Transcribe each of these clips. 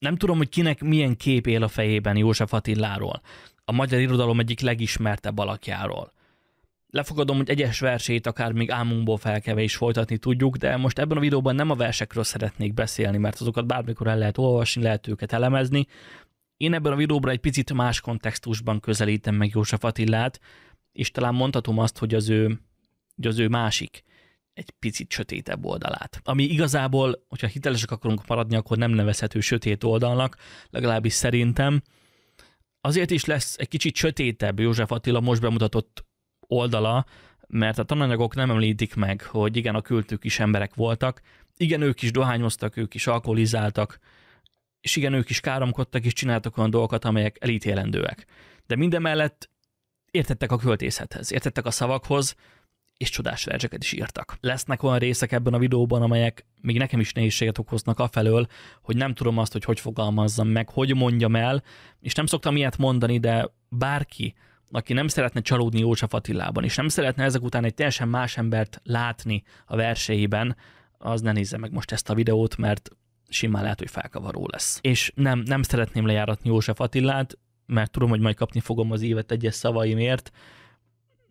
Nem tudom, hogy kinek milyen kép él a fejében József Attiláról, a magyar irodalom egyik legismertebb alakjáról. Lefogadom, hogy egyes versét akár még álmunkból felkelve is folytatni tudjuk, de most ebben a videóban nem a versekről szeretnék beszélni, mert azokat bármikor el lehet olvasni, lehet őket elemezni. Én ebben a videóban egy picit más kontextusban közelítem meg József Attilát, és talán mondhatom azt, hogy az ő másik, egy picit sötétebb oldalát. Ami igazából, hogyha hitelesek akarunk maradni, akkor nem nevezhető sötét oldalnak, legalábbis szerintem. Azért is lesz egy kicsit sötétebb József Attila most bemutatott oldala, mert a tananyagok nem említik meg, hogy igen, a költők is emberek voltak, igen, ők is dohányoztak, ők is alkoholizáltak, és igen, ők is káromkodtak, és csináltak olyan dolgokat, amelyek elítélendőek. De mindemellett értettek a költészethez, értettek a szavakhoz, és csodás verseket is írtak. Lesznek olyan részek ebben a videóban, amelyek még nekem is nehézséget okoznak afelől, hogy nem tudom azt, hogy fogalmazzam meg, hogy mondjam el, és nem szoktam ilyet mondani, de bárki, aki nem szeretne csalódni József Attilában, és nem szeretne ezek után egy teljesen más embert látni a verseiben, az ne nézze meg most ezt a videót, mert simán lehet, hogy felkavaró lesz. És nem szeretném lejáratni József Attilát, mert tudom, hogy majd kapni fogom az évet egyes szavaimért,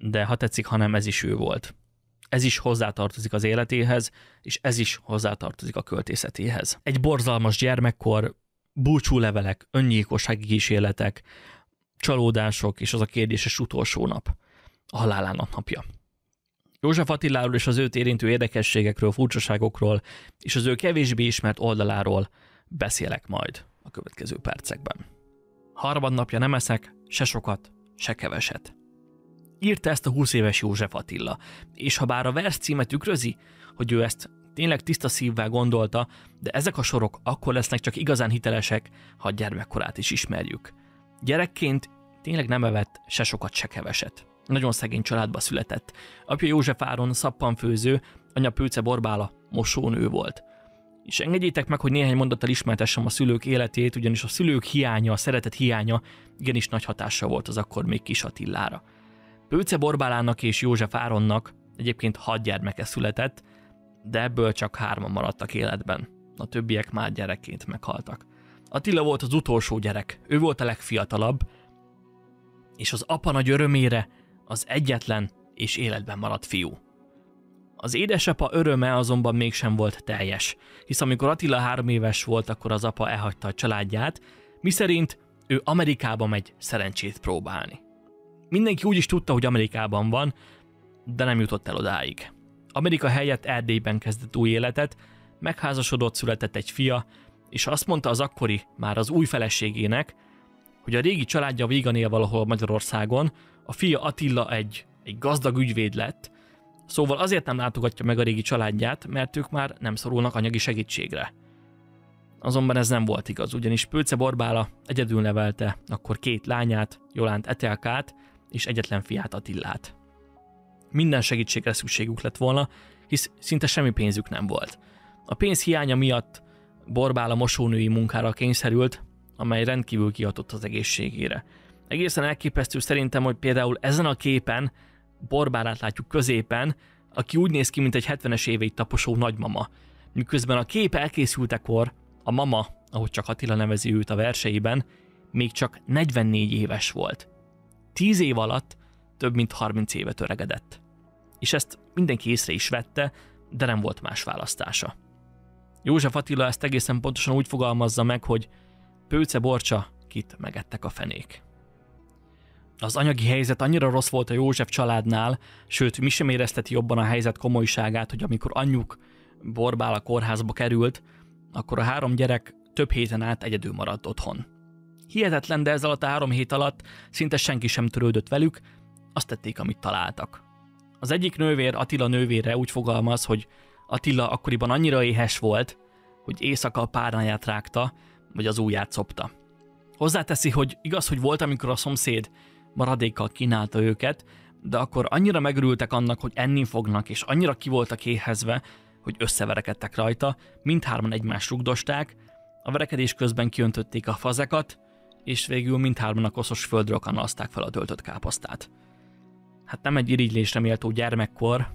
de ha tetszik, hanem ez is ő volt. Ez is hozzátartozik az életéhez, és ez is hozzátartozik a költészetéhez. Egy borzalmas gyermekkor, búcsúlevelek, öngyilkossági kísérletek, csalódások és az a kérdéses utolsó nap, a halálának napja. József Attiláról és az őt érintő érdekességekről, furcsaságokról és az ő kevésbé ismert oldaláról beszélek majd a következő percekben. Harmadnapja nem eszek, se sokat, se keveset. Írta ezt a 20 éves József Attila, és ha bár a vers címe tükrözi, hogy ő ezt tényleg tiszta szívvel gondolta, de ezek a sorok akkor lesznek csak igazán hitelesek, ha a gyermekkorát is ismerjük. Gyerekként tényleg nem evett se sokat, se keveset. Nagyon szegény családba született. Apja József Áron szappanfőző, anya Pőce Borbála mosónő volt. És engedjétek meg, hogy néhány mondattal ismertessem a szülők életét, ugyanis a szülők hiánya, a szeretet hiánya igenis nagy hatással volt az akkor még kis Attilára. Pőce Borbálának és József Áronnak egyébként 6 gyermeke született, de ebből csak 3-an maradtak életben. A többiek már gyerekként meghaltak. Attila volt az utolsó gyerek, ő volt a legfiatalabb, és az apa nagy örömére az egyetlen és életben maradt fiú. Az édesapa öröme azonban mégsem volt teljes, hisz amikor Attila 3 éves volt, akkor az apa elhagyta a családját, miszerint ő Amerikába megy szerencsét próbálni. Mindenki úgy is tudta, hogy Amerikában van, de nem jutott el odáig. Amerika helyett Erdélyben kezdett új életet, megházasodott, született egy fia, és azt mondta az akkori, már az új feleségének, hogy a régi családja vígan él valahol Magyarországon, a fia Attila egy gazdag ügyvéd lett, szóval azért nem látogatja meg a régi családját, mert ők már nem szorulnak anyagi segítségre. Azonban ez nem volt igaz, ugyanis Pőce Borbála egyedül nevelte akkor 2 lányát, Jolánt Etelkát és egyetlen fiát Attilát. Minden segítségre szükségük lett volna, hisz szinte semmi pénzük nem volt. A pénz hiánya miatt Borbála mosónői munkára kényszerült, amely rendkívül kihatott az egészségére. Egészen elképesztő szerintem, hogy például ezen a képen Borbálát látjuk középen, aki úgy néz ki, mint egy 70-es éveit taposó nagymama. Miközben a kép elkészültekor a mama, ahogy csak Attila nevezi őt a verseiben, még csak 44 éves volt. 10 év alatt több mint 30 évet öregedett. És ezt mindenki észre is vette, de nem volt más választása. József Attila ezt egészen pontosan úgy fogalmazza meg, hogy Pőce Borcsa, kit megettek a fenék. Az anyagi helyzet annyira rossz volt a József családnál, sőt, mi sem érezteti jobban a helyzet komolyságát, hogy amikor anyjuk Borbála kórházba került, akkor a 3 gyerek több héten át egyedül maradt otthon. Hihetetlen, de ez alatt a 3 hét alatt szinte senki sem törődött velük, azt tették, amit találtak. Az egyik nővér, Attila nővére úgy fogalmaz, hogy Attila akkoriban annyira éhes volt, hogy éjszaka a párnáját rágta, vagy az ujját szopta. Hozzáteszi, hogy igaz, hogy volt, amikor a szomszéd maradékkal kínálta őket, de akkor annyira megörültek annak, hogy enni fognak, és annyira ki voltak éhezve, hogy összeverekedtek rajta, mindhárman egymást rugdosták, a verekedés közben kiöntötték a fazekat, és végül mindhárman a koszos földről kanalazták fel a töltött káposztát. Hát nem egy irigylésre méltó gyermekkor,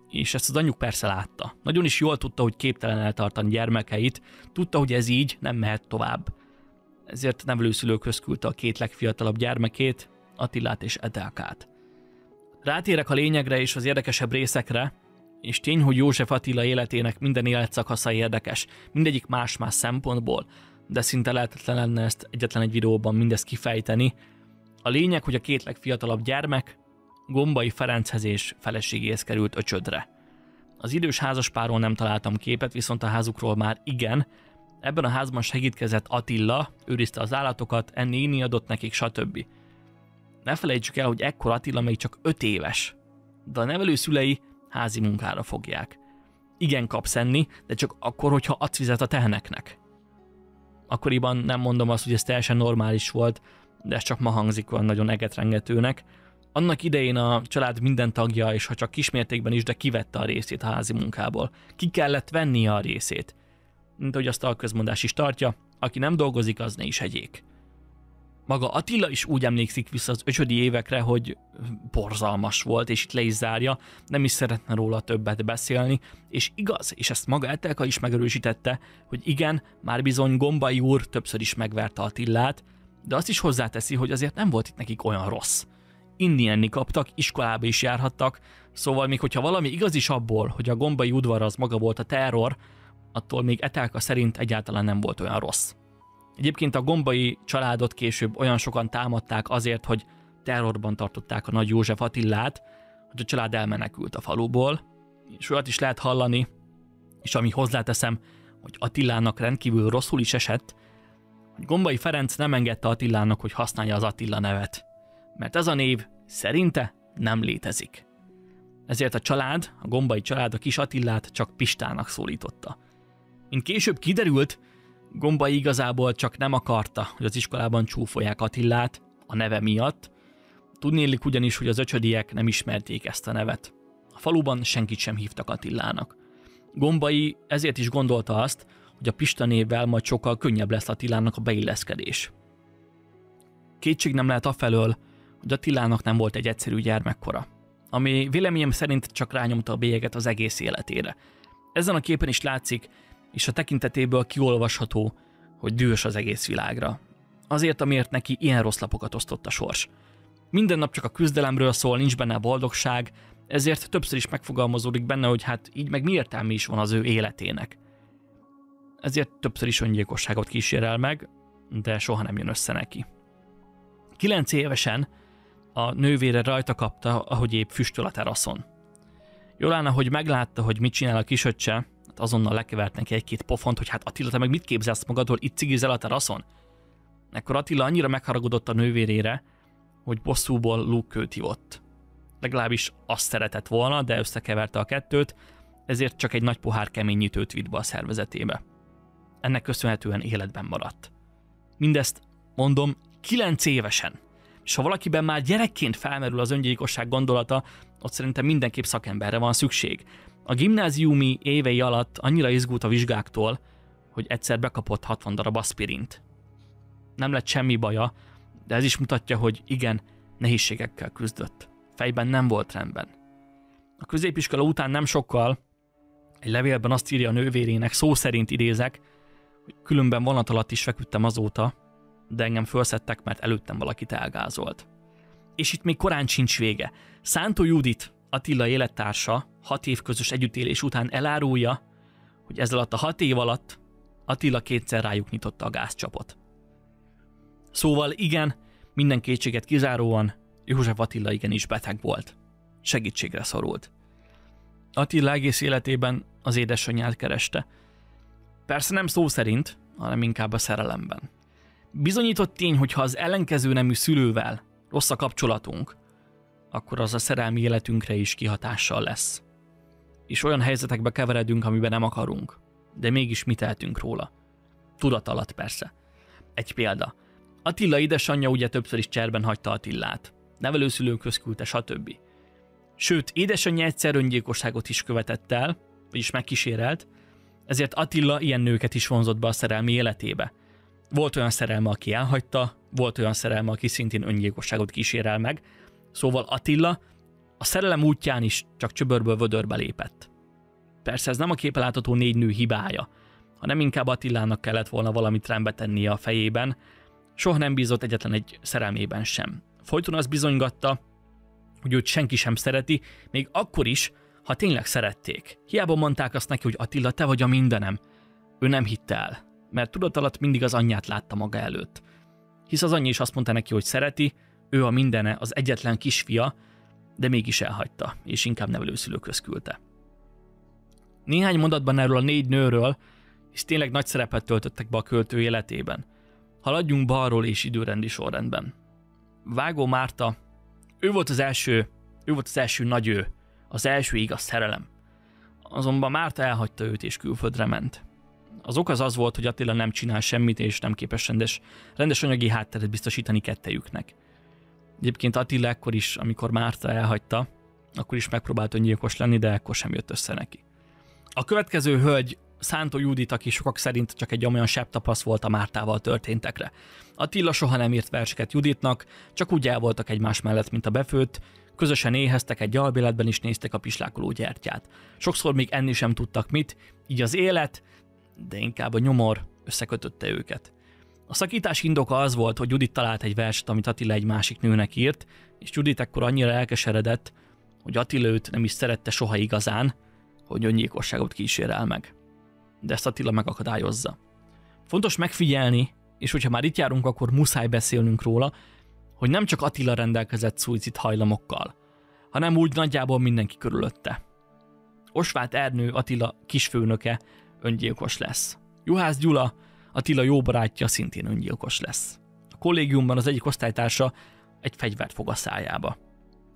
és ezt az anyjuk persze látta. Nagyon is jól tudta, hogy képtelen eltartani gyermekeit, tudta, hogy ez így nem mehet tovább. ezért nevelőszülőkhöz küldte a két legfiatalabb gyermekét, Attilát és Etelkát. Rátérek a lényegre és az érdekesebb részekre, és tény, hogy József Attila életének minden életszakasza érdekes, mindegyik más-más szempontból, de szinte lehetetlen lenne ezt egyetlen egy videóban mindezt kifejteni. A lényeg, hogy a két legfiatalabb gyermek Gombai Ferenchez és feleségéhez került Öcsödre. Az idős házaspárról nem találtam képet, viszont a házukról már igen. Ebben a házban segítkezett Attila, őrizte az állatokat, enni, inni adott nekik, stb. Ne felejtsük el, hogy ekkor Attila még csak 5 éves, de a nevelőszülei házi munkára fogják. Igen, kapsz enni, de csak akkor, hogyha adsz vizet a teheneknek. Akkoriban nem mondom azt, hogy ez teljesen normális volt, de ez csak ma hangzik olyan nagyon egetrengetőnek. Annak idején a család minden tagja, és ha csak kismértékben is, de kivette a részét a házi munkából. Ki kellett vennie a részét. Mint ahogy azt a közmondás is tartja, aki nem dolgozik, az ne is egyék. Maga Attila is úgy emlékszik vissza az öcsödi évekre, hogy borzalmas volt, és itt le is zárja, nem is szeretne róla többet beszélni, és igaz, és ezt maga Etelka is megerősítette, hogy igen, már bizony Gombai úr többször is megverte Attilát, de azt is hozzáteszi, hogy azért nem volt itt nekik olyan rossz. Inni-enni kaptak, iskolába is járhattak, szóval még hogyha valami igaz is abból, hogy a Gombai udvar az maga volt a terror, attól még Etelka szerint egyáltalán nem volt olyan rossz. Egyébként a Gombai családot később olyan sokan támadták azért, hogy terrorban tartották a Nagy József Attilát, hogy a család elmenekült a faluból, és olyat is lehet hallani, és ami hozzáteszem, hogy Attilának rendkívül rosszul is esett, hogy Gombai Ferenc nem engedte Attilának, hogy használja az Attila nevet, mert ez a név szerinte nem létezik. Ezért a család, a Gombai család a kis Attilát csak Pistának szólította. Mint később kiderült, Gombai igazából csak nem akarta, hogy az iskolában csúfolják Attilát a neve miatt. Tudnélik ugyanis, hogy az öcsödiek nem ismerték ezt a nevet. A faluban senkit sem hívtak Attilának. Gombai ezért is gondolta azt, hogy a Pista névvel majd sokkal könnyebb lesz Attilának a beilleszkedés. Kétség nem lehet afelől, hogy Attilának nem volt egy egyszerű gyermekkora, ami véleményem szerint csak rányomta a bélyeget az egész életére. Ezen a képen is látszik, és a tekintetéből kiolvasható, hogy dühös az egész világra. Azért, amiért neki ilyen rossz lapokat osztott a sors. Minden nap csak a küzdelemről szól, nincs benne a boldogság, ezért többször is megfogalmazódik benne, hogy hát így meg mi értelme is van az ő életének. Ezért többször is öngyilkosságot kísérel meg, de soha nem jön össze neki. 9 évesen a nővére rajta kapta, ahogy épp füstöl a teraszon. Jolana, hogy meglátta, hogy mit csinál a kisöccse, azonnal lekevert neki egy-két pofont, hogy hát Attila, te meg mit képzelsz magadról, itt cigizel a teraszon? Ekkor Attila annyira megharagudott a nővérére, hogy bosszúból lúgkőt ivott. Legalábbis azt szeretett volna, de összekeverte a kettőt, ezért csak egy nagy pohár keményítőt vitt be a szervezetébe. Ennek köszönhetően életben maradt. Mindezt, mondom, 9 évesen. És ha valakiben már gyerekként felmerül az öngyilkosság gondolata, ott szerintem mindenképp szakemberre van szükség. A gimnáziumi évei alatt annyira izgult a vizsgáktól, hogy egyszer bekapott 60 darab aspirint. Nem lett semmi baja, de ez is mutatja, hogy igen, nehézségekkel küzdött. Fejben nem volt rendben. A középiskola után nem sokkal egy levélben azt írja a nővérének, szó szerint idézek, hogy különben vonat alatt is feküdtem azóta, de engem fölszedtek, mert előttem valakit elgázolt. És itt még korán sincs vége. Szántó Judit, Attila élettársa 6 év közös együttélés után elárulja, hogy ez alatt a 6 év alatt Attila 2-szer rájuk nyitotta a gázcsapot. Szóval igen, minden kétséget kizáróan József Attila igenis beteg volt. Segítségre szorult. Attila egész életében az édesanyját kereste. Persze nem szó szerint, hanem inkább a szerelemben. Bizonyított tény, hogy ha az ellenkező nemű szülővel rossz a kapcsolatunk, akkor az a szerelmi életünkre is kihatással lesz. És olyan helyzetekbe keveredünk, amiben nem akarunk, de mégis mit tehetünk róla. Tudat alatt persze. Egy példa. Attila édesanyja ugye többször is cserben hagyta Attilát. Nevelőszülőkhöz küldte, stb. Sőt, édesanyja egyszer öngyilkosságot is követett el, vagyis megkísérelt, ezért Attila ilyen nőket is vonzott be a szerelmi életébe. Volt olyan szerelme, aki elhagyta, volt olyan szerelme, aki szintén öngyilkosságot kísérel meg, szóval Attila a szerelem útján is csak csöbörből vödörbe lépett. Persze ez nem a képen látható 4 nő hibája, hanem inkább Attilának kellett volna valamit rendbe tennie a fejében, Soha nem bízott egyetlen egy szerelmében sem. Folyton azt bizonygatta, hogy őt senki sem szereti, még akkor is, ha tényleg szerették. Hiába mondták azt neki, hogy Attila, te vagy a mindenem. Ő nem hitte el, mert tudat alatt mindig az anyját látta maga előtt. Hisz az anyja is azt mondta neki, hogy szereti, ő a mindene, az egyetlen kisfia, de mégis elhagyta, és inkább nevelőszülőkhöz küldte. Néhány mondatban erről a 4 nőről, és tényleg nagy szerepet töltöttek be a költő életében. Haladjunk balról és időrendi sorrendben. Vágó Márta, ő volt az első nagy ő, az első igaz szerelem. Azonban Márta elhagyta őt és külföldre ment. Az ok az volt, hogy Attila nem csinál semmit és nem képes rendes anyagi hátteret biztosítani kettejüknek. Egyébként Attila ekkor is, amikor Márta elhagyta, akkor is megpróbált öngyilkos lenni, de ekkor sem jött össze neki. A következő hölgy Szántó Judit, aki sokak szerint csak egy olyan sebtapasz volt a Mártával történtekre. Attila soha nem írt verseket Juditnak, csak úgy el voltak egymás mellett, mint a befőtt, közösen éheztek egy albéletben is néztek a pislákoló gyertyát. Sokszor még enni sem tudtak mit, így az élet, de inkább a nyomor összekötötte őket. A szakítás indoka az volt, hogy Judit talált egy verset, amit Attila egy másik nőnek írt, és Judit ekkor annyira elkeseredett, hogy Attila őt nem is szerette soha igazán, hogy öngyilkosságot kísérel meg. De ezt Attila megakadályozza. Fontos megfigyelni, és hogyha már itt járunk, akkor muszáj beszélnünk róla, hogy nem csak Attila rendelkezett szuicid hajlamokkal, hanem úgy nagyjából mindenki körülötte. Osváth Ernő, Attila kisfőnöke öngyilkos lesz. Juhász Gyula, Attila jó barátja szintén öngyilkos lesz. A kollégiumban az egyik osztálytársa egy fegyvert fog a szájába.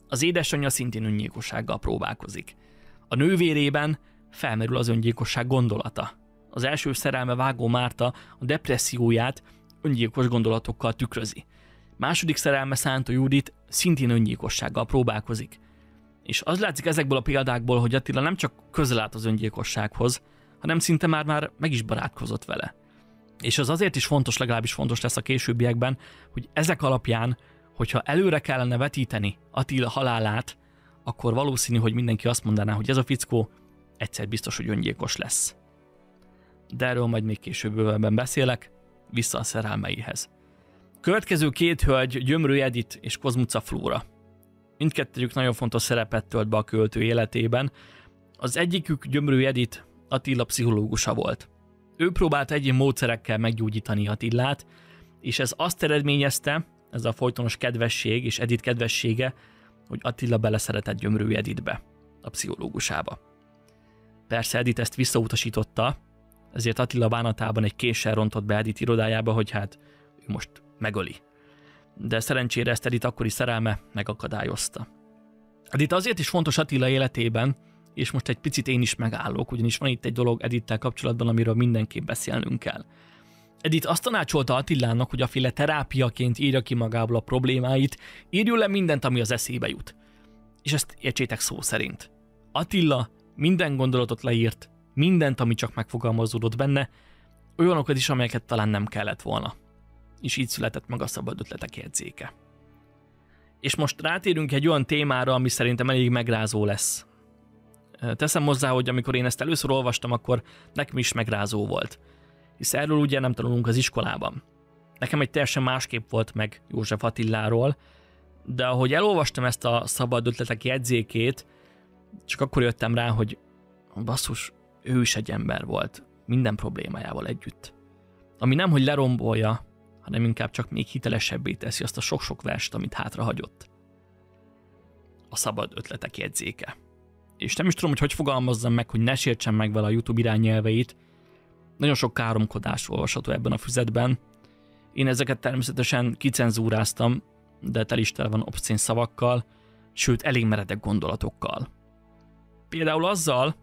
Az édesanyja szintén öngyilkossággal próbálkozik. A nővérében felmerül az öngyilkosság gondolata. Az első szerelme Vágó Márta a depresszióját öngyilkos gondolatokkal tükrözi. Második szerelme Szántó Judit szintén öngyilkossággal próbálkozik. És az látszik ezekből a példákból, hogy Attila nem csak közel állt az öngyilkossághoz, hanem szinte már meg is barátkozott vele. És az azért is fontos, legalábbis fontos lesz a későbbiekben, hogy ezek alapján, hogyha előre kellene vetíteni Attila halálát, akkor valószínű, hogy mindenki azt mondaná, hogy ez a fickó egyszer biztos, hogy öngyilkos lesz. De erről majd még később bővebben beszélek, vissza a szerelmeihez. Következő 2 hölgy, Gyömrő Edit és Kozmuca Flóra. Mindkettőjük nagyon fontos szerepet tölt be a költő életében. Az egyikük, Gyömrő Edit, Attila pszichológusa volt. Ő próbált egyéb módszerekkel meggyógyítani Attilát, és ez azt eredményezte, ez a folytonos kedvesség és Edit kedvessége, hogy Attila beleszeretett Gyömrő Editbe, a pszichológusába. Persze Edit ezt visszautasította, ezért Attila bánatában egy késsel rontott be Edit irodájába, hogy hát ő most megöli. De szerencsére ezt Edit akkori szerelme megakadályozta. Edit azért is fontos Attila életében, és most egy picit én is megállok, ugyanis van itt egy dolog Edittel kapcsolatban, amiről mindenképp beszélnünk kell. Edit azt tanácsolta Attilának, hogy aféle terápiaként írja ki magából a problémáit, írjon le mindent, ami az eszébe jut. És ezt értsétek szó szerint. Attila minden gondolatot leírt, mindent, ami csak megfogalmazódott benne, olyanokat is, amelyeket talán nem kellett volna. És így született meg a Szabad Ötletek jegyzéke. És most rátérünk egy olyan témára, ami szerintem elég megrázó lesz. Teszem hozzá, hogy amikor én ezt először olvastam, akkor nekem is megrázó volt. Hisz erről ugye nem tanulunk az iskolában. Nekem egy teljesen másképp volt meg József Attiláról, de ahogy elolvastam ezt a Szabad Ötletek jegyzékét, csak akkor jöttem rá, hogy basszus, ő is egy ember volt, minden problémájával együtt. Ami nem, hogy lerombolja, hanem inkább csak még hitelesebbé teszi azt a sok-sok verset, amit hátrahagyott. A Szabad Ötletek jegyzéke. És nem is tudom, hogy fogalmazzam meg, hogy ne sértsem meg vele a YouTube irányelveit. Nagyon sok káromkodás olvasható ebben a füzetben. Én ezeket természetesen kicenzúráztam, de tel is tele van obszcén szavakkal, sőt elég meredek gondolatokkal. Például azzal,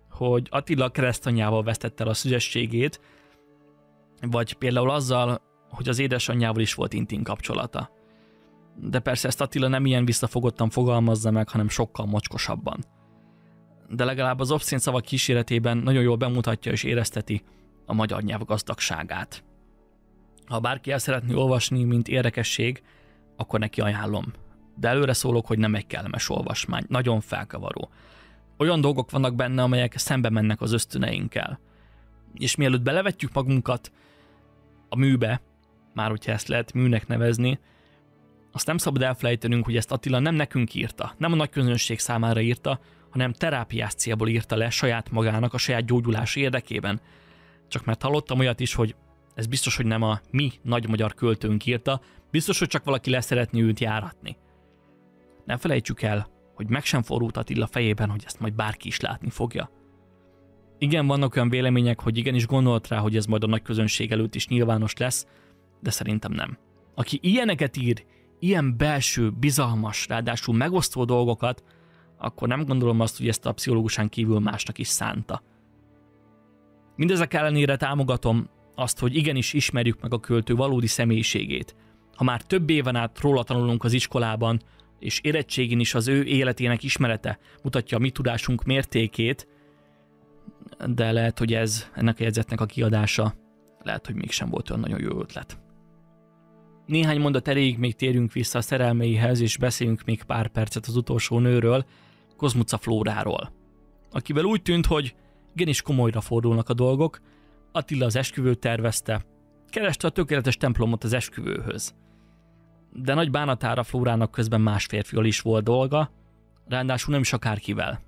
hogy Attila keresztanyjával vesztette el a szüzességét, vagy például azzal, hogy az édesanyjával is volt intim kapcsolata. De persze ezt Attila nem ilyen visszafogottan fogalmazza meg, hanem sokkal mocskosabban. De legalább az obszcén szavak kíséretében nagyon jól bemutatja és érezteti a magyar nyelv gazdagságát. Ha bárki el szeretné olvasni, mint érdekesség, akkor neki ajánlom. De előre szólok, hogy nem egy kellemes olvasmány, nagyon felkavaró. Olyan dolgok vannak benne, amelyek szembe mennek az ösztöneinkkel. És mielőtt belevetjük magunkat a műbe, már hogyha ezt lehet műnek nevezni, azt nem szabad elfelejtenünk, hogy ezt Attila nem nekünk írta, nem a nagy közönség számára írta, hanem terápiás célból írta le saját magának a saját gyógyulás érdekében. Csak mert hallottam olyat is, hogy ez biztos, hogy nem a mi nagy magyar költőnk írta, biztos, hogy csak valaki leszeretni őt járatni. Ne felejtsük el, hogy meg sem fordult Attila fejében, hogy ezt majd bárki is látni fogja. Igen, vannak olyan vélemények, hogy igenis gondolt rá, hogy ez majd a nagy közönség előtt is nyilvános lesz, de szerintem nem. Aki ilyeneket ír, ilyen belső, bizalmas, ráadásul megosztó dolgokat, akkor nem gondolom azt, hogy ezt a pszichológusán kívül másnak is szánta. Mindezek ellenére támogatom azt, hogy igenis ismerjük meg a költő valódi személyiségét. Ha már több éven át róla tanulunk az iskolában, és érettségén is az ő életének ismerete mutatja a mi tudásunk mértékét, de lehet, hogy ennek a jegyzetnek a kiadása lehet, hogy mégsem volt olyan nagyon jó ötlet. Néhány mondat erejéig még térjünk vissza a szerelmeihez, és beszéljünk még pár percet az utolsó nőről, Kozmuca Flóráról, akivel úgy tűnt, hogy igenis komolyra fordulnak a dolgok. Attila az esküvőt tervezte, kereste a tökéletes templomot az esküvőhöz. De nagy bánatára Flórának közben más férfival is volt dolga, ráadásul nem is akárkivel,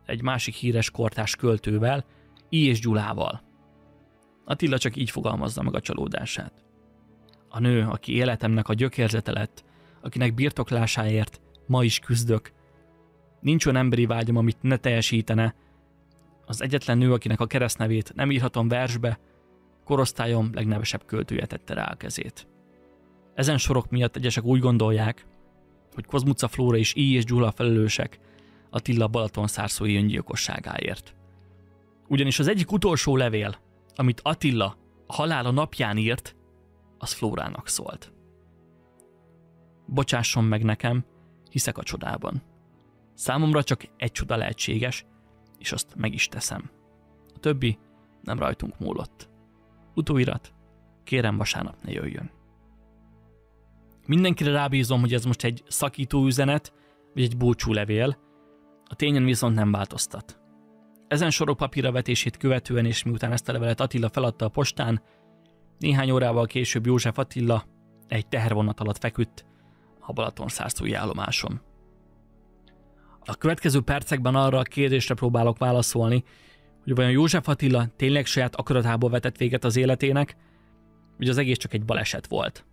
egy másik híres kortárs költővel, I. Gyulával. Attila csak így fogalmazza meg a csalódását. A nő, aki életemnek a gyökérzete lett, akinek birtoklásáért ma is küzdök. Nincs olyan emberi vágyam, amit ne teljesítene. Az egyetlen nő, akinek a keresztnevét nem írhatom versbe, korosztályom legnevesebb költője tette rá a kezét. Ezen sorok miatt egyesek úgy gondolják, hogy Kozmuca Flóra és I. Gyula felelősek Attila balatonszárszói öngyilkosságáért. Ugyanis az egyik utolsó levél, amit Attila a halála napján írt, az Flórának szólt. Bocsásson meg nekem, hiszek a csodában. Számomra csak egy csoda lehetséges, és azt meg is teszem. A többi nem rajtunk múlott. Utóirat, kérem vasárnap ne jöjjön. Mindenkire rábízom, hogy ez most egy szakító üzenet, vagy egy búcsúlevél, a tényen viszont nem változtat. Ezen sorok papírra vetését követően, és miután ezt a levelet Attila feladta a postán, néhány órával később József Attila egy tehervonat alatt feküdt a balatonszárszói állomáson. A következő percekben arra a kérdésre próbálok válaszolni, hogy vajon József Attila tényleg saját akaratából vetett véget az életének, vagy az egész csak egy baleset volt.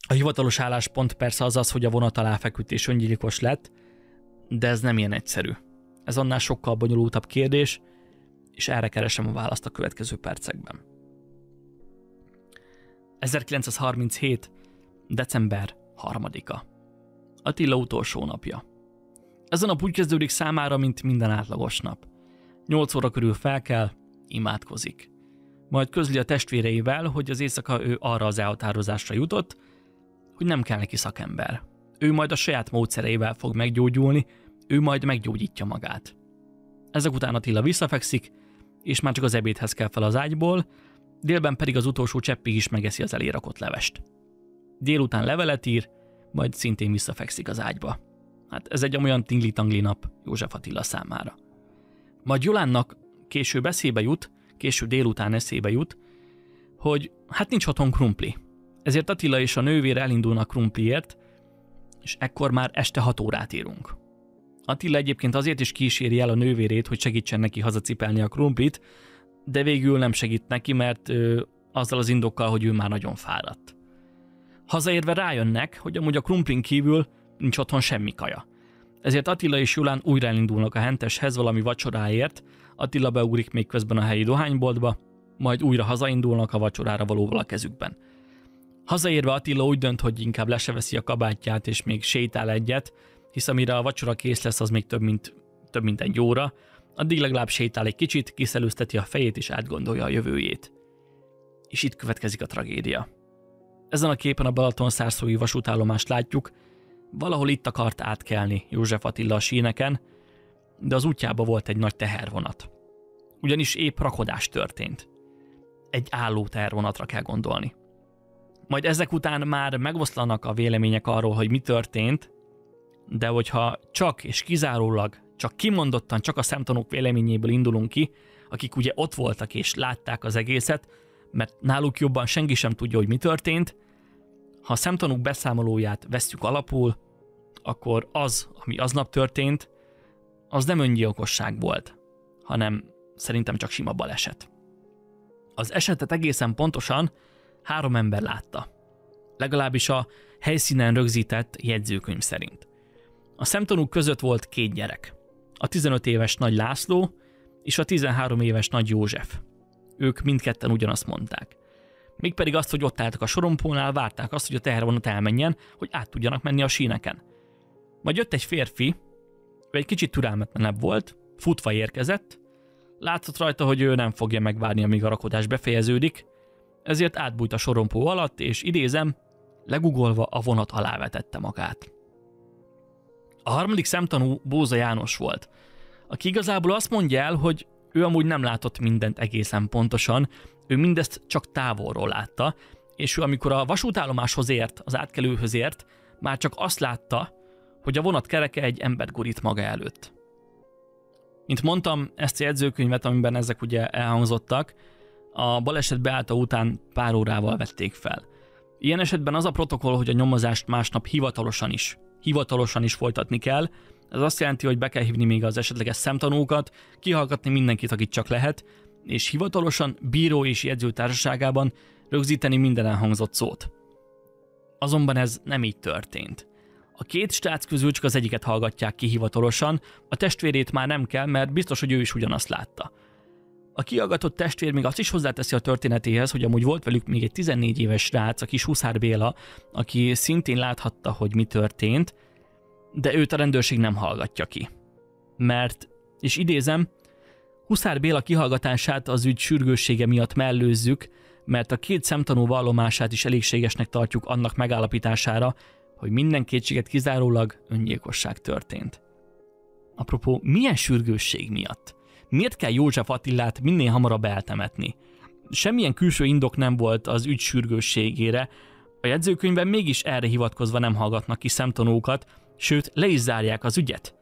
A hivatalos álláspont persze az, hogy a vonat alá feküdt és öngyilkos lett, de ez nem ilyen egyszerű. Ez annál sokkal bonyolultabb kérdés, és erre keresem a választ a következő percekben. 1937. december 3-a. Attila utolsó napja. Ez a nap úgy kezdődik számára, mint minden átlagos nap. 8 óra körül felkel, imádkozik. Majd közli a testvéreivel, hogy az éjszaka ő arra az elhatározásra jutott, hogy nem kell neki szakember. Ő majd a saját módszereivel fog meggyógyulni, ő majd meggyógyítja magát. Ezek után Attila visszafekszik, és már csak az ebédhez kell fel az ágyból, délben pedig az utolsó cseppig is megeszi az elérakott levest. Délután levelet ír, majd szintén visszafekszik az ágyba. Hát ez egy olyan tingli-tangli nap József Attila számára. Majd Jolánnak később délután eszébe jut, hogy hát nincs otthon krumpli. Ezért Attila és a nővére elindulnak krumpliért, és ekkor már este 6 órát írunk. Attila egyébként azért is kíséri el a nővérét, hogy segítsen neki hazacipelni a krumplit, de végül nem segít neki, mert azzal az indokkal, hogy ő már nagyon fáradt. Hazaérve rájönnek, hogy amúgy a krumplin kívül nincs otthon semmi kaja. Ezért Attila és Julán újra elindulnak a henteshez valami vacsoráért, Attila beugrik még közben a helyi dohányboltba, majd újra hazaindulnak a vacsorára valóval a kezükben. Hazaérve Attila úgy dönt, hogy inkább le se veszi a kabátját és még sétál egyet, hisz amire a vacsora kész lesz, az még több mint egy óra, addig legalább sétál egy kicsit, kiszelőzteti a fejét és átgondolja a jövőjét. És itt következik a tragédia. Ezen a képen a balatonszárszói vasútállomást látjuk, valahol itt akart átkelni József Attila a síneken, de az útjába volt egy nagy tehervonat. Ugyanis épp rakodás történt. Egy álló tehervonatra kell gondolni. Majd ezek után már megoszlanak a vélemények arról, hogy mi történt, de hogyha csak és kizárólag, csak kimondottan csak a szemtanúk véleményéből indulunk ki, akik ugye ott voltak és látták az egészet, mert náluk jobban senki sem tudja, hogy mi történt. Ha a szemtanúk beszámolóját vesszük alapul, akkor az, ami aznap történt, az nem öngyilkosság volt, hanem szerintem csak sima baleset. Az esetet egészen pontosan 3 ember látta. Legalábbis a helyszínen rögzített jegyzőkönyv szerint. A szemtanúk között volt 2 gyerek. A 15 éves Nagy László és a 13 éves Nagy József. Ők mindketten ugyanazt mondták. Mégpedig azt, hogy ott álltak a sorompónál, várták azt, hogy a tehervonat elmenjen, hogy át tudjanak menni a síneken. Majd jött egy férfi, ő egy kicsit türelmetlenebb volt, futva érkezett, látszott rajta, hogy ő nem fogja megvárni, amíg a rakodás befejeződik, ezért átbújt a sorompó alatt, és idézem, legugolva a vonat alá vetette magát. A harmadik szemtanú Bóza János volt, aki igazából azt mondja el, hogy ő amúgy nem látott mindent egészen pontosan, ő mindezt csak távolról látta, és ő amikor a vasútállomáshoz ért, az átkelőhöz ért, már csak azt látta, hogy a vonat kereke egy embert gurít maga előtt. Mint mondtam, ezt a jegyzőkönyvet, amiben ezek ugye elhangzottak, a baleset beállta után pár órával vették fel. Ilyen esetben az a protokoll, hogy a nyomozást másnap hivatalosan is folytatni kell. Ez azt jelenti, hogy be kell hívni még az esetleges szemtanúkat, kihallgatni mindenkit, akit csak lehet, és hivatalosan bíró és jegyző társaságában rögzíteni minden elhangzott szót. Azonban ez nem így történt. A 2 srác közül csak az egyiket hallgatják ki hivatalosan, a testvérét már nem kell, mert biztos, hogy ő is ugyanazt látta. A kihallgatott testvér még azt is hozzáteszi a történetéhez, hogy amúgy volt velük még egy 14 éves srác, a kis Huszár Béla, aki szintén láthatta, hogy mi történt, de őt a rendőrség nem hallgatja ki. Mert, és idézem, Huszár Béla kihallgatását az ügy sürgőssége miatt mellőzzük, mert a 2 szemtanú vallomását is elégségesnek tartjuk annak megállapítására, hogy minden kétséget kizárólag öngyilkosság történt. Apropó, milyen sürgősség miatt? Miért kell József Attilát minél hamarabb eltemetni? Semmilyen külső indok nem volt az ügy sürgősségére, a jegyzőkönyvben mégis erre hivatkozva nem hallgatnak ki szemtanúkat, sőt le is zárják az ügyet.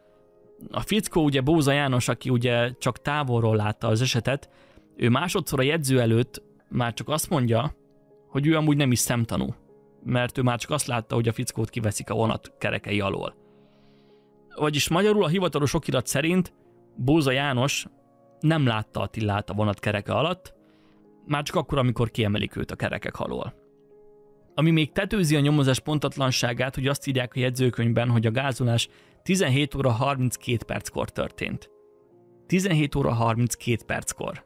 A fickó ugye Bóza János, aki ugye csak távolról látta az esetet, ő másodszor a jegyző előtt már csak azt mondja, hogy ő amúgy nem is szemtanú, mert ő már csak azt látta, hogy a fickót kiveszik a vonat kerekei alól. Vagyis magyarul a hivatalos okirat szerint Bóza János nem látta Attilát a vonat kereke alatt, már csak akkor, amikor kiemelik őt a kerekek alól. Ami még tetőzi a nyomozás pontatlanságát, hogy azt írják a jegyzőkönyvben, hogy a gázolás 17 óra 32 perckor történt. 17 óra 32 perckor.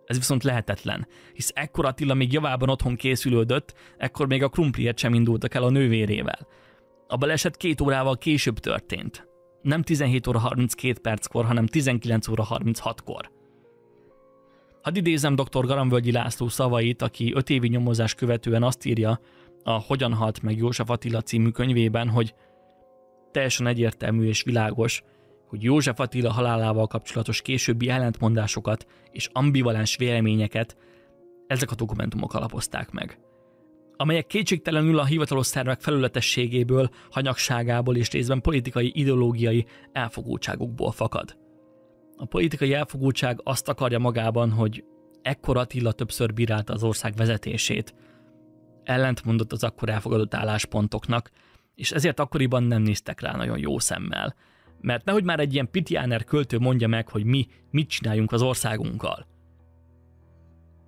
Ez viszont lehetetlen, hisz ekkor Attila még javában otthon készülődött, ekkor még a krumpliért sem indultak el a nővérével. A baleset 2 órával később történt. Nem 17 óra 32 perckor, hanem 19 óra 36-kor. Hadd idézem dr. Garamvölgyi László szavait, aki 5 évi nyomozás követően azt írja a Hogyan halt meg József Attila című könyvében, hogy teljesen egyértelmű és világos, hogy József Attila halálával kapcsolatos későbbi ellentmondásokat és ambivalens véleményeket ezek a dokumentumok alapozták meg, amelyek kétségtelenül a hivatalos szervek felületességéből, hanyagságából és részben politikai, ideológiai elfogultságukból fakad. A politikai elfogultság azt akarja magában, hogy ekkor Attila többször bírálta az ország vezetését, ellentmondott az akkor elfogadott álláspontoknak, és ezért akkoriban nem néztek rá nagyon jó szemmel. Mert nehogy már egy ilyen Pitjáner költő mondja meg, hogy mi mit csináljunk az országunkkal.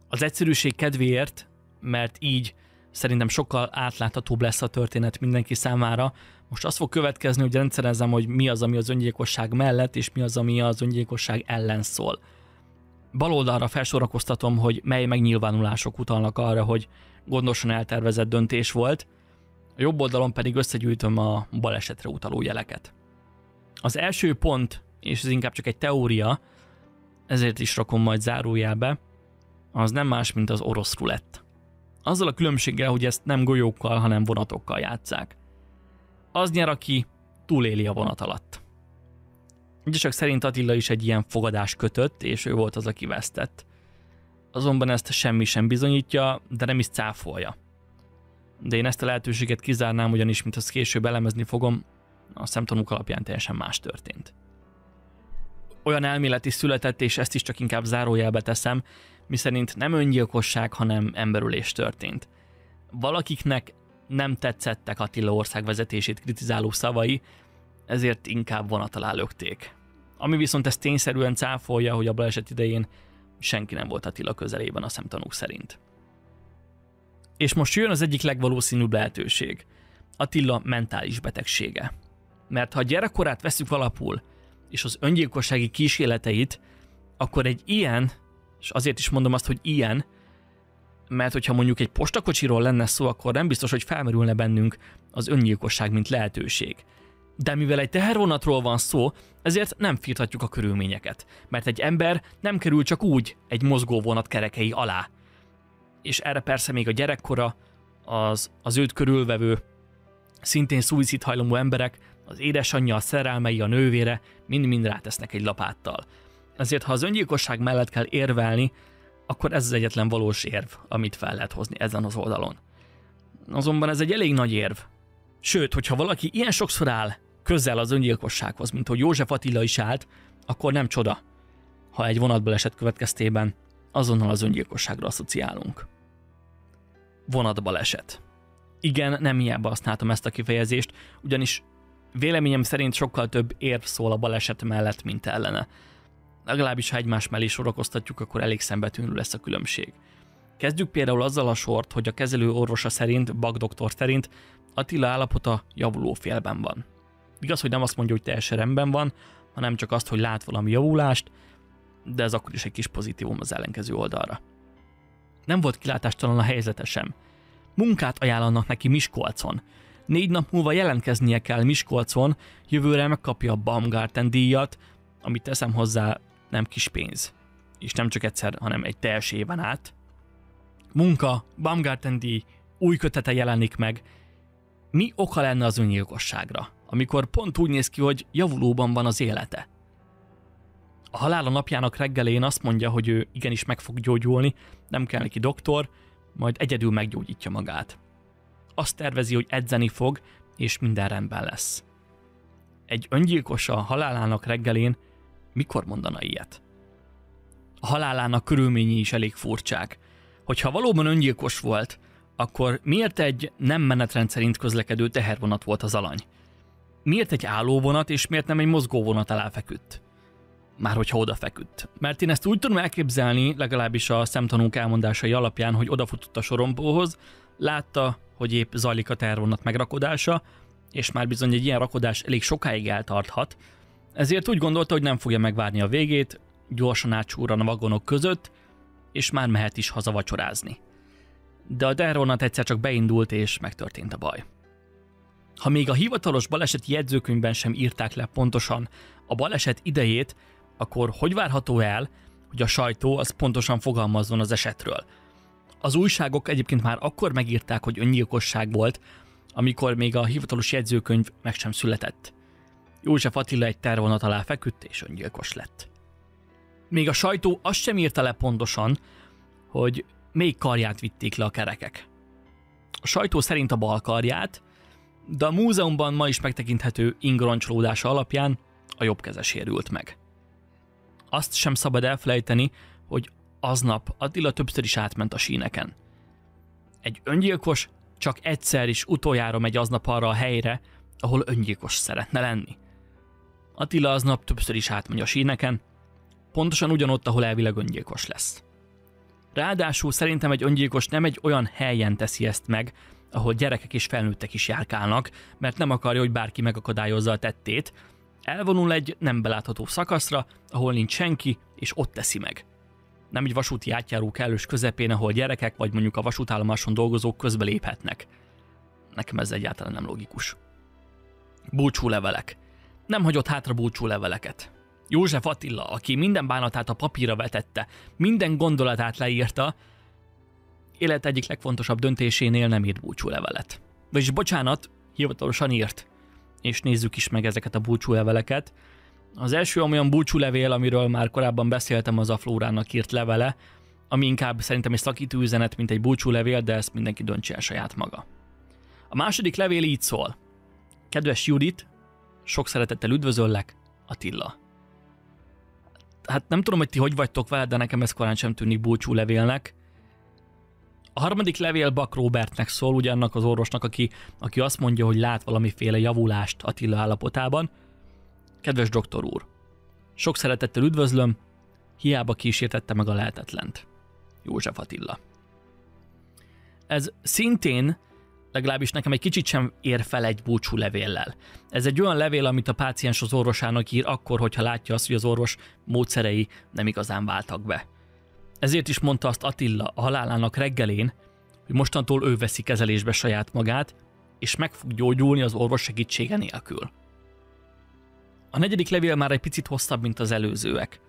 Az egyszerűség kedvéért, mert így szerintem sokkal átláthatóbb lesz a történet mindenki számára, most az fog következni, hogy rendszerezem, hogy mi az, ami az öngyilkosság mellett, és mi az, ami az öngyilkosság ellen szól. Baloldalra felsorakoztatom, hogy mely megnyilvánulások utalnak arra, hogy gondosan eltervezett döntés volt, a jobb oldalon pedig összegyűjtöm a balesetre utaló jeleket. Az első pont, és ez inkább csak egy teória, ezért is rakom majd zárójelbe, az nem más, mint az orosz rulett. Azzal a különbséggel, hogy ezt nem golyókkal, hanem vonatokkal játsszák. Az nyer, aki túléli a vonat alatt. Egyesek szerint Attila is egy ilyen fogadást kötött, és ő volt az, aki vesztett. Azonban ezt semmi sem bizonyítja, de nem is cáfolja. De én ezt a lehetőséget kizárnám, ugyanis, mint azt később elemezni fogom, a szemtanúk alapján teljesen más történt. Olyan elmélet is született, és ezt is csak inkább zárójelbe teszem, miszerint nem öngyilkosság, hanem emberölés történt. Valakiknek nem tetszettek Attila ország vezetését kritizáló szavai, ezért inkább vonat alá lökték. Ami viszont ezt tényszerűen cáfolja, hogy a baleset idején senki nem volt Attila közelében a szemtanúk szerint. És most jön az egyik legvalószínűbb lehetőség. Attila mentális betegsége. Mert ha a gyerekkorát veszük alapul, és az öngyilkossági kísérleteit, akkor egy ilyen, és azért is mondom azt, hogy ilyen, mert hogyha mondjuk egy postakocsiról lenne szó, akkor nem biztos, hogy felmerülne bennünk az öngyilkosság, mint lehetőség. De mivel egy tehervonatról van szó, ezért nem firtatjuk a körülményeket, mert egy ember nem kerül csak úgy egy mozgóvonat kerekei alá. És erre persze még a gyerekkora, az őt körülvevő, szintén szuicidhajlamú emberek, az édesanyja, a szerelmei, a nővére mind-mind rátesznek egy lapáttal. Ezért, ha az öngyilkosság mellett kell érvelni, akkor ez az egyetlen valós érv, amit fel lehet hozni ezen az oldalon. Azonban ez egy elég nagy érv. Sőt, hogyha valaki ilyen sokszor áll közel az öngyilkossághoz, mint hogy József Attila is állt, akkor nem csoda, ha egy vonatbaleset következtében azonnal az öngyilkosságra asszociálunk. Vonatbaleset. Igen, nem hiába használtam ezt a kifejezést, ugyanis véleményem szerint sokkal több érv szól a baleset mellett, mint ellene. Legalábbis, ha egymás mellé sorakoztatjuk, akkor elég szembetűnő lesz a különbség. Kezdjük például azzal a sort, hogy a kezelő orvosa szerint, Bak doktor szerint Attila állapota javuló félben van. Igaz, hogy nem azt mondja, hogy teljesen rendben van, hanem csak azt, hogy lát valami javulást, de ez akkor is egy kis pozitívum az ellenkező oldalra. Nem volt kilátástalan a helyzete sem. Munkát ajánlanak neki Miskolcon. 4 nap múlva jelentkeznie kell Miskolcon, jövőre megkapja a Baumgarten díjat, amit teszem hozzá, nem kis pénz. És nem csak egyszer, hanem egy teljes éven át. Munka, Baumgarten díj, új kötete jelenik meg. Mi oka lenne az öngyilkosságra, amikor pont úgy néz ki, hogy javulóban van az élete? A halála napjának reggelén azt mondja, hogy ő igenis meg fog gyógyulni, nem kell neki doktor, majd egyedül meggyógyítja magát. Azt tervezi, hogy edzeni fog, és minden rendben lesz. Egy öngyilkos a halálának reggelén mikor mondana ilyet? A halálának körülményei is elég furcsák. Hogyha valóban öngyilkos volt, akkor miért egy nem menetrend szerint közlekedő tehervonat volt az alany? Miért egy állóvonat, és miért nem egy mozgóvonat alá feküdt? Már hogyha odafeküdt. Mert én ezt úgy tudom elképzelni, legalábbis a szemtanúk elmondásai alapján, hogy odafutott a sorompóhoz, látta, hogy épp zajlik a tehervonat megrakodása, és már bizony egy ilyen rakodás elég sokáig eltarthat, ezért úgy gondolta, hogy nem fogja megvárni a végét, gyorsan átsúrran a vagonok között, és már mehet is haza vacsorázni. De a tehervonat egyszer csak beindult, és megtörtént a baj. Ha még a hivatalos baleseti jegyzőkönyvben sem írták le pontosan a baleset idejét, akkor hogy várható el, hogy a sajtó az pontosan fogalmazzon az esetről? Az újságok egyébként már akkor megírták, hogy öngyilkosság volt, amikor még a hivatalos jegyzőkönyv meg sem született. József Attila egy tehervonat alá feküdt és öngyilkos lett. Még a sajtó azt sem írta le pontosan, hogy melyik karját vitték le a kerekek. A sajtó szerint a bal karját, de a múzeumban ma is megtekinthető ingoroncsolódása alapján a jobb keze sérült meg. Azt sem szabad elfelejteni, hogy aznap Attila többször is átment a síneken. Egy öngyilkos csak egyszer is utoljára megy aznap arra a helyre, ahol öngyilkos szeretne lenni. Attila aznap többször is átmegy a síneken, pontosan ugyanott, ahol elvileg öngyilkos lesz. Ráadásul szerintem egy öngyilkos nem egy olyan helyen teszi ezt meg, ahol gyerekek és felnőttek is járkálnak, mert nem akarja, hogy bárki megakadályozza a tettét. Elvonul egy nem belátható szakaszra, ahol nincs senki, és ott teszi meg. Nem egy vasúti átjáró kellős közepén, ahol gyerekek vagy mondjuk a vasútállomáson dolgozók közbeléphetnek. Nekem ez egyáltalán nem logikus. Búcsúlevelek. Nem hagyott hátra búcsúleveleket. József Attila, aki minden bánatát a papírra vetette, minden gondolatát leírta, élet egyik legfontosabb döntésénél nem írt búcsúlevelet. Vagyis bocsánat, hivatalosan írt. És nézzük is meg ezeket a búcsúleveleket. Az első olyan búcsúlevél, amiről már korábban beszéltem, az a Flórának írt levele, ami inkább szerintem egy szakító üzenet, mint egy búcsúlevél, de ezt mindenki döntse el saját maga. A második levél így szól. Kedves Judit, sok szeretettel üdvözöllek, Attila. hát nem tudom, hogy ti hogy vagytok vele, de nekem ez korán sem tűnik búcsúlevélnek. A harmadik levél Buck Robertnek szól, ugye annak az orvosnak, aki azt mondja, hogy lát valamiféle javulást Attila állapotában. Kedves doktor úr, sok szeretettel üdvözlöm, hiába kísértette meg a lehetetlent. József Attila. Ez szintén, legalábbis nekem egy kicsit sem ér fel egy búcsúlevéllel. Ez egy olyan levél, amit a páciens az orvosának ír akkor, hogyha látja azt, hogy az orvos módszerei nem igazán váltak be. Ezért is mondta azt Attila a halálának reggelén, hogy mostantól ő veszi kezelésbe saját magát, és meg fog gyógyulni az orvos segítsége nélkül. A negyedik levél már egy picit hosszabb, mint az előzőek.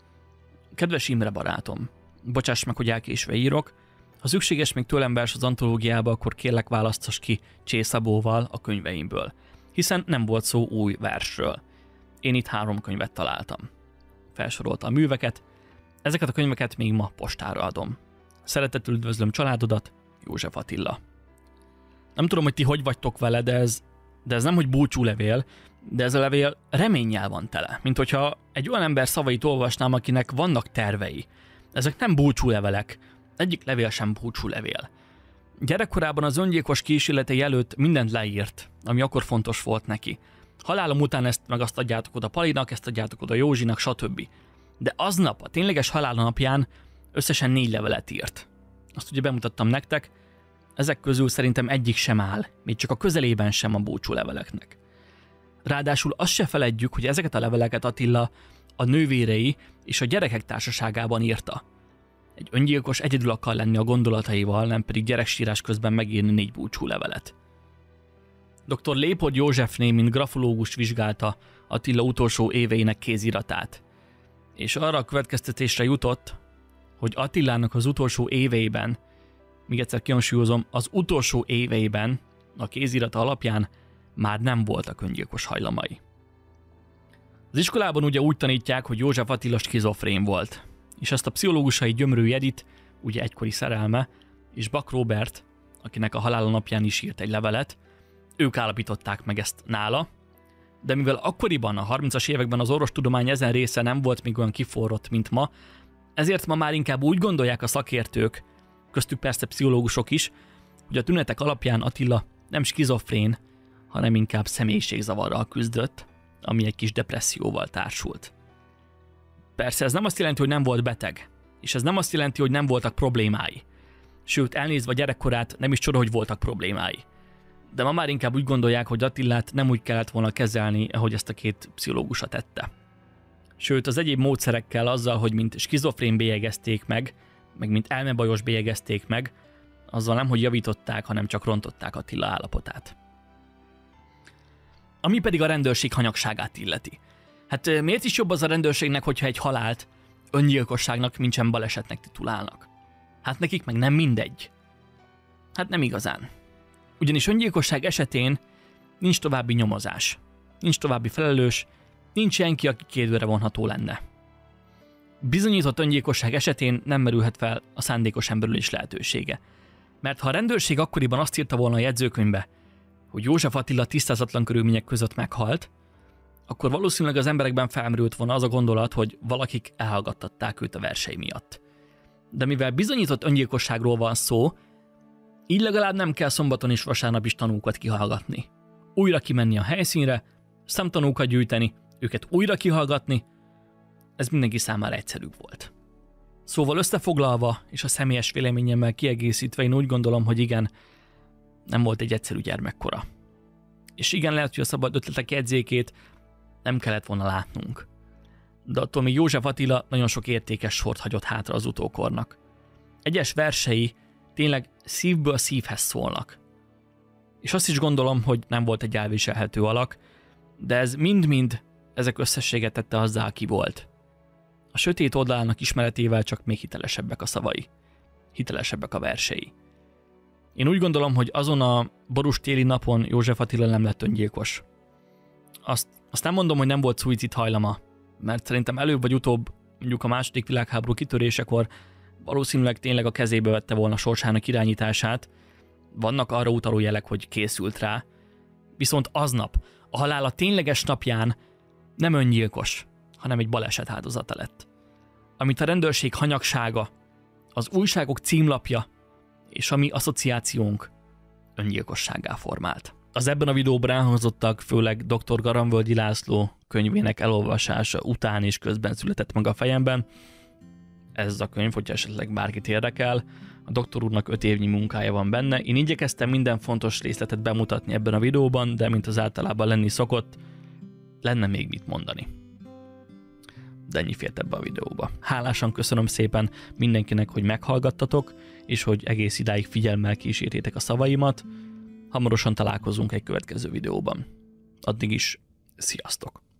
Kedves Imre barátom, bocsáss meg, hogy elkésve írok, ha szükséges még tőlem vers az antológiába, akkor kérlek választass ki Csészabóval a könyveimből, hiszen nem volt szó új versről. Én itt 3 könyvet találtam. Felsorolta a műveket, ezeket a könyveket még ma postára adom. Szeretettel üdvözlöm családodat, József Attila. Nem tudom, hogy ti hogy vagytok vele, de ez nem, hogy búcsúlevél, de ez a levél reménnyel van tele. Mint hogyha egy olyan ember szavait olvasnám, akinek vannak tervei. Ezek nem búcsúlevelek, egyik levél sem búcsúlevél. Gyerekkorában az öngyilkos kísérletei előtt mindent leírt, ami akkor fontos volt neki. Halálom után ezt meg azt adjátok oda Palinak, ezt adjátok oda Józsinak, stb. De aznap, a tényleges halála napján összesen 4 levelet írt. Azt ugye bemutattam nektek, ezek közül szerintem egyik sem áll, még csak a közelében sem a búcsúleveleknek. Ráadásul azt se feledjük, hogy ezeket a leveleket Attila a nővérei és a gyerekek társaságában írta. Egy öngyilkos egyedül akar lenni a gondolataival, nem pedig gyereksírás közben megírni 4 búcsúlevelet. Dr. Lépod Józsefné, mint grafológus vizsgálta Attila utolsó éveinek kéziratát, és arra a következtetésre jutott, hogy Attilának az utolsó éveiben, még egyszer kihangsúlyozom, az utolsó éveiben a kézirata alapján már nem voltak öngyilkos hajlamai. Az iskolában ugye úgy tanítják, hogy József Attila skizofrén volt, és ezt a pszichológusai Gyömrő Edith, ugye egykori szerelme, és Buck Robert, akinek a halála napján is írt egy levelet, ők állapították meg ezt nála, de mivel akkoriban, a 30-as években az orvostudomány ezen része nem volt még olyan kiforrott, mint ma, ezért ma már inkább úgy gondolják a szakértők, köztük persze pszichológusok is, hogy a tünetek alapján Attila nem skizofrén, hanem inkább személyiségzavarral küzdött, ami egy kis depresszióval társult. Persze ez nem azt jelenti, hogy nem volt beteg, és ez nem azt jelenti, hogy nem voltak problémái. Sőt, elnézve a gyerekkorát, nem is csoda, hogy voltak problémái. De ma már inkább úgy gondolják, hogy Attilát nem úgy kellett volna kezelni, ahogy ezt a 2 pszichológusa tette. Sőt, az egyéb módszerekkel, azzal, hogy mint skizofrén bélyegezték meg mint elmebajos bélyegezték meg, azzal nem, hogy javították, hanem csak rontották Attila állapotát. Ami pedig a rendőrség hanyagságát illeti. Hát miért is jobb az a rendőrségnek, hogyha egy halált öngyilkosságnak, mintsem balesetnek titulálnak? Hát nekik meg nem mindegy. Hát nem igazán. Ugyanis öngyilkosság esetén nincs további nyomozás, nincs további felelős, nincs senki, aki kérdőre vonható lenne. Bizonyított öngyilkosság esetén nem merülhet fel a szándékos emberölés lehetősége. Mert ha a rendőrség akkoriban azt írta volna a jegyzőkönyvbe, hogy József Attila tisztázatlan körülmények között meghalt, akkor valószínűleg az emberekben felmerült volna az a gondolat, hogy valakik elhallgattatták őt a versei miatt. De mivel bizonyított öngyilkosságról van szó, így legalább nem kell szombaton és vasárnap is tanúkat kihallgatni. Újra kimenni a helyszínre, szemtanúkat gyűjteni, őket újra kihallgatni, ez mindenki számára egyszerűbb volt. Szóval összefoglalva, és a személyes véleményemmel kiegészítve, én úgy gondolom, hogy igen, nem volt egy egyszerű gyermekkora. És igen, lehet, hogy a szabad ötletek jegyzékét nem kellett volna látnunk. De attól még József Attila nagyon sok értékes sort hagyott hátra az utókornak. Egyes versei tényleg szívből szívhez szólnak. És azt is gondolom, hogy nem volt egy elviselhető alak, de ez mind-mind ezek összességet tette azzá, aki volt. A sötét oldalának ismeretével csak még hitelesebbek a szavai. Hitelesebbek a versei. Én úgy gondolom, hogy azon a borús téli napon József Attila nem lett öngyilkos. Azt nem mondom, hogy nem volt szuicid hajlama, mert szerintem előbb vagy utóbb, mondjuk a II. Világháború kitörésekor valószínűleg tényleg a kezébe vette volna sorsának irányítását, vannak arra utaló jelek, hogy készült rá, viszont aznap, a halála tényleges napján nem öngyilkos, hanem egy baleset áldozata lett. amit a rendőrség hanyagsága, az újságok címlapja és a mi asszociációnk öngyilkossággá formált. Az ebben a videóban elhangzottak főleg dr. Garamvölgyi László könyvének elolvasása után és közben született meg a fejemben. Ez a könyv, hogyha esetleg bárkit érdekel, a doktor úrnak 5 évnyi munkája van benne. Én igyekeztem minden fontos részletet bemutatni ebben a videóban, de mint az általában lenni szokott, lenne még mit mondani. De ennyi fért ebbe a videóba. Hálásan köszönöm szépen mindenkinek, hogy meghallgattatok, és hogy egész idáig figyelemmel kísértétek a szavaimat. Hamarosan találkozunk egy következő videóban. Addig is, sziasztok!